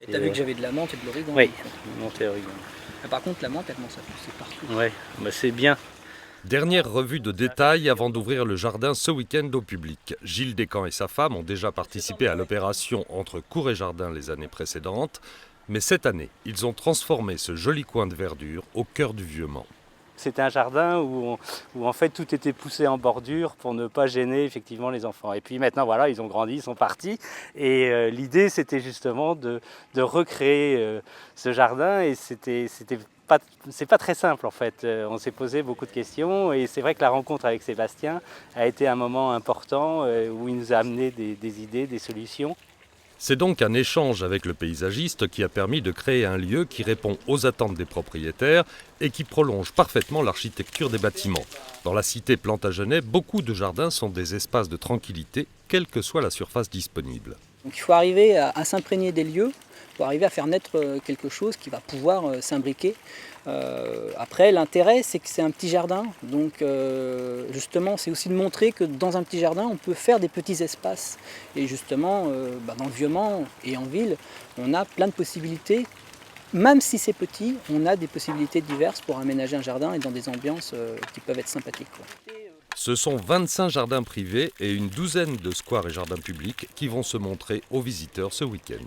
Et t'as vu que j'avais de la menthe et de l'origan? Oui, menthe et origan. Par contre, la menthe, elle commence à pousser partout. Ouais, bah c'est bien. Dernière revue de détail avant d'ouvrir le jardin ce week-end au public. Gilles Descamps et sa femme ont déjà participé à l'opération entre cour et jardin les années précédentes. Mais cette année, ils ont transformé ce joli coin de verdure au cœur du Vieux-Mans. C'était un jardin où en fait tout était poussé en bordure pour ne pas gêner effectivement les enfants. Et puis maintenant voilà, ils ont grandi, ils sont partis. Et l'idée c'était justement de recréer ce jardin. Et c'est pas très simple en fait. On s'est posé beaucoup de questions et c'est vrai que la rencontre avec Sébastien a été un moment important où il nous a amené des idées, des solutions. C'est donc un échange avec le paysagiste qui a permis de créer un lieu qui répond aux attentes des propriétaires et qui prolonge parfaitement l'architecture des bâtiments. Dans la cité Plantagenet, beaucoup de jardins sont des espaces de tranquillité, quelle que soit la surface disponible. Donc il faut arriver à s'imprégner des lieux, pour arriver à faire naître quelque chose qui va pouvoir s'imbriquer. Après, l'intérêt, c'est que c'est un petit jardin. Donc justement, c'est aussi de montrer que dans un petit jardin, on peut faire des petits espaces. Et justement, dans le Vieux-Mans et en ville, on a plein de possibilités. Même si c'est petit, on a des possibilités diverses pour aménager un jardin et dans des ambiances qui peuvent être sympathiques, quoi. Ce sont 25 jardins privés et une douzaine de squares et jardins publics qui vont se montrer aux visiteurs ce week-end.